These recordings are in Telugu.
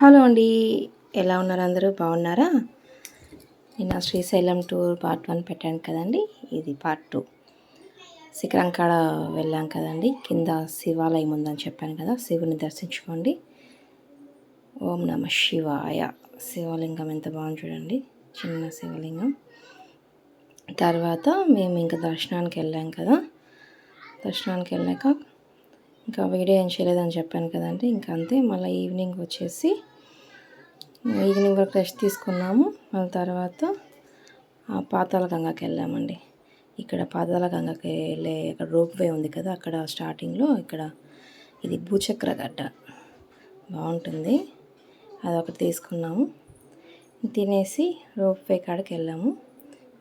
హలో అండి, ఎలా ఉన్నారు? అందరూ బాగున్నారా? నిన్న శ్రీశైలం టూర్ పార్ట్ 1 పెట్టాను కదండి, ఇది పార్ట్ 2. శిఖరం కాడ వెళ్ళాం కదండి, కింద శివాలయం ఉందని చెప్పాను కదా, శివుని దర్శించుకోండి. ఓం నమ శివాయ. శివలింగం ఎంత బాగుంది చూడండి, చిన్న శివలింగం. తర్వాత మేము ఇంకా దర్శనానికి వెళ్ళాం కదా, దర్శనానికి వెళ్ళాక ఇంకా వీడియో ఏం చేయలేదని చెప్పాను కదండి. ఇంకా అంతే. మళ్ళీ ఈవినింగ్ వరకు రెస్ట్ తీసుకున్నాము. మళ్ళీ తర్వాత పాతాళ గంగకి వెళ్ళామండి. ఇక్కడ పాతాళ గంగకి వెళ్ళే అక్కడ రోప్ వే ఉంది కదా, అక్కడ స్టార్టింగ్లో ఇది భూచక్ర గడ్డ బాగుంటుంది, అదొకటి తీసుకున్నాము. తినేసి రోప్ వే కాడికి వెళ్ళాము.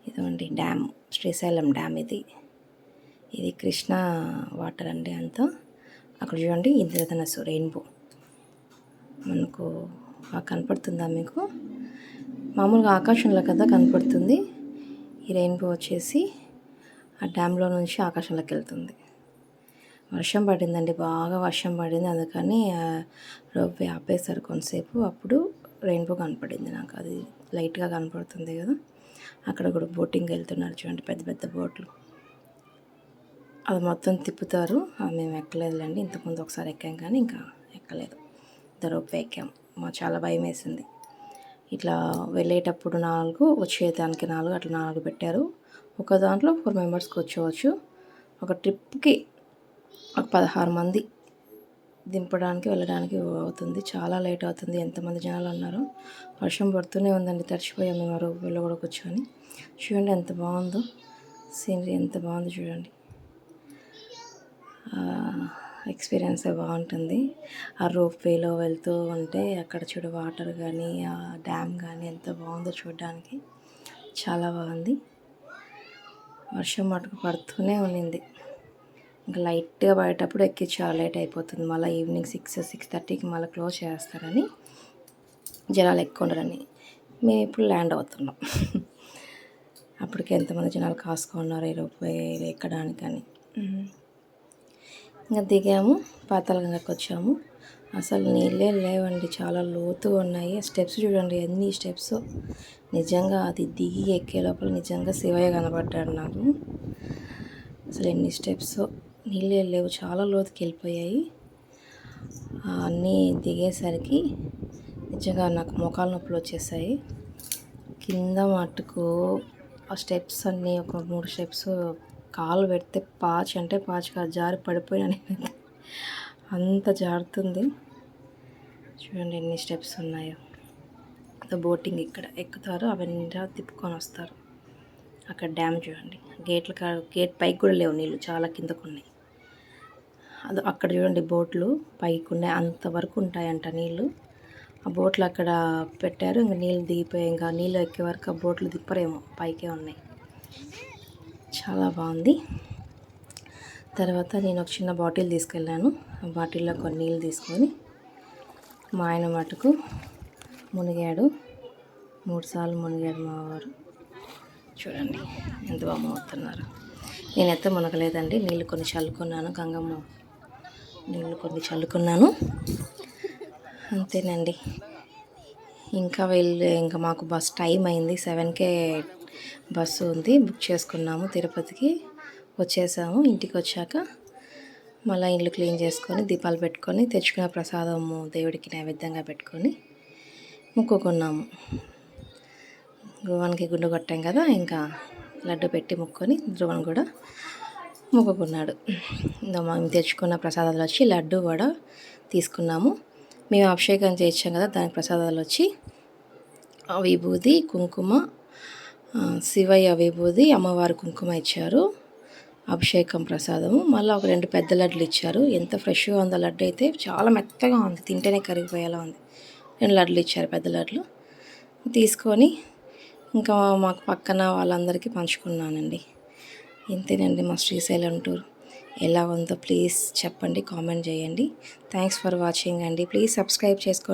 ఇదిగోండి డ్యామ్, శ్రీశైలం డ్యామ్. ఇది కృష్ణా వాటర్ అండి అంతా. అక్కడ చూడండి ఇంద్రధనస్సు రెయిన్బో మనకు కనపడుతుందా మీకు? మామూలుగా ఆకాశంలో కదా కనపడుతుంది. ఈ రెయిన్బో వచ్చేసి ఆ డ్యామ్లో నుంచి ఆకాశంలోకి వెళ్తుంది. వర్షం పడిందండి, బాగా వర్షం పడింది, అందుకని రోప్వే ఆపేశారు కొంతసేపు. అప్పుడు రెయిన్బో కనపడింది నాకు, అది లైట్గా కనపడుతుంది కదా. అక్కడ కూడా బోటింగ్ వెళ్తున్నారు చూడండి, పెద్ద పెద్ద బోట్లు. అది మొత్తం తిప్పుతారు. మేము ఎక్కలేదులేండి, ఇంతకుముందు ఒకసారి ఎక్కాం కానీ ఇంకా ఎక్కలేదు. రోప్వే ఎక్కాం. మాకు చాలా భయం వేసింది. ఇట్లా వెళ్ళేటప్పుడు 4, వచ్చేదానికి 4, అట్లా 4 పెట్టారు. ఒక దాంట్లో 4 మెంబర్స్కి వచ్చేవచ్చు. ఒక ట్రిప్కి ఒక 16 మంది దింపడానికి వెళ్ళడానికి అవుతుంది. చాలా లేట్ అవుతుంది. ఎంతమంది జనాలు ఉన్నారు. వర్షం పడుతూనే ఉందండి, తడిచిపోయాం మేము ఆ రోప్వేలో కూడా కూర్చొని. చూడండి ఎంత బాగుందో సీనరీ, ఎంత బాగుందో చూడండి. ఎక్స్పీరియన్స్ బాగుంటుంది. ఆ రోప్వేలో వెళ్తూ ఉంటే అక్కడ చూడ వాటర్ కానీ ఆ డ్యామ్ కానీ ఎంత బాగుందో చూడడానికి, చాలా బాగుంది. వర్షం మటుకు పడుతూనే ఉన్నింది. ఇంకా లైట్గా పడేటప్పుడు ఎక్కి చాలా లేట్ అయిపోతుంది. మళ్ళీ ఈవినింగ్ 6-6:30కి మళ్ళీ క్లోజ్ చేస్తారని, జనాలు ఎక్కువ ఉండరని మేము ఇప్పుడు ల్యాండ్ అవుతున్నాం. అప్పటికి ఎంతమంది జనాలు కాసుకున్నారు ఈ రోప్వే ఎక్కడానికని. ఇంకా దిగాము, పాతాళ గంగకి వచ్చాము. అసలు నీళ్ళే లేవండి, చాలా లోతుగా ఉన్నాయి. స్టెప్స్ చూడండి ఎన్ని స్టెప్స్. నిజంగా అది దిగి ఎక్కే లోపల నిజంగా శివయ్య కనబడ్డాడు నాకు. అసలు ఎన్ని స్టెప్స్, నీళ్ళే లేవు, చాలా లోతుకి వెళ్ళిపోయాయి. అన్నీ దిగేసరికి నిజంగా నాకు మోకాలు నొప్పులు వచ్చేసాయి. కింద మట్టుకు ఆ స్టెప్స్ అన్నీ ఒక 3 స్టెప్స్ కాలు పెడితే పాచి అంటే పాచిగా జారి పడిపోయాను. అంత జారుతుంది. చూడండి ఎన్ని స్టెప్స్ ఉన్నాయో. బోటింగ్ ఇక్కడ ఎక్కుతారు, అవన్నీ తిప్పుకొని వస్తారు. అక్కడ డ్యామ్ చూడండి, గేట్ పైకి కూడా లేవు నీళ్ళు, చాలా కిందకు ఉన్నాయి. అక్కడ చూడండి బోట్లు పైకి ఉన్నాయి, అంతవరకు ఉంటాయంట నీళ్ళు. ఆ బోట్లు అక్కడ పెట్టారు. ఇంకా నీళ్ళు దిగిపోయాయి. ఇంకా నీళ్ళు ఎక్కే వరకు ఆ బోట్లు దిప్పరేమో, పైకే ఉన్నాయి. చాలా బాగుంది. తర్వాత నేను ఒక చిన్న బాటిల్ తీసుకెళ్ళాను. ఆ బాటిల్లో కొన్ని నీళ్ళు తీసుకొని మా ఆయన మటుకు మునిగాడు. 3 సార్లు మునిగాడు మా వారు. చూడండి ఎంత బాగా మునుగుతున్నారు. నేనైతే మునగలేదండి, నీళ్ళు కొన్ని చల్లుకున్నాను, గంగమ్మ నీళ్ళు కొన్ని చల్లుకున్నాను, అంతేనండి. ఇంకా మాకు బస్ టైం అయింది, 7కే బస్సు ఉంది, బుక్ చేసుకున్నాము. తిరుపతికి వచ్చేసాము. ఇంటికి వచ్చాక మళ్ళీ ఇల్లు క్లీన్ చేసుకొని దీపాలు పెట్టుకొని తెచ్చుకున్న ప్రసాదము దేవుడికి నైవేద్యంగా పెట్టుకొని మొక్కుకున్నాము. ధ్రువానికి గుండు కొట్టాం కదా, ఇంకా లడ్డు పెట్టి మొక్కుకొని ధ్రువన్ కూడా మొక్కుకున్నాడు. మేము తెచ్చుకున్న ప్రసాదాలు వచ్చి లడ్డు కూడా తీసుకున్నాము. మేము అభిషేకం చేయించాం కదా, దానికి ప్రసాదాలు వచ్చి విభూది, కుంకుమ, శివయ్య విభూది, అమ్మవారి కుంకుమ ఇచ్చారు అభిషేకం ప్రసాదము. మళ్ళీ ఒక 2 పెద్ద లడ్లు ఇచ్చారు. ఎంత ఫ్రెష్గా ఉందో లడ్డు అయితే, చాలా మెత్తగా ఉంది, తింటేనే కరిగిపోయేలా ఉంది. 2 లడ్లు ఇచ్చారు, పెద్ద లడ్లు తీసుకొని ఇంకా మాకు పక్కన వాళ్ళందరికీ పంచుకున్నానండి. ఇంతేనండి మా శ్రీశైలం టూర్. ఎలా ఉందో ప్లీజ్ చెప్పండి, కామెంట్ చేయండి. థ్యాంక్స్ ఫర్ వాచింగ్ అండి. ప్లీజ్ సబ్స్క్రైబ్ చేసుకోండి.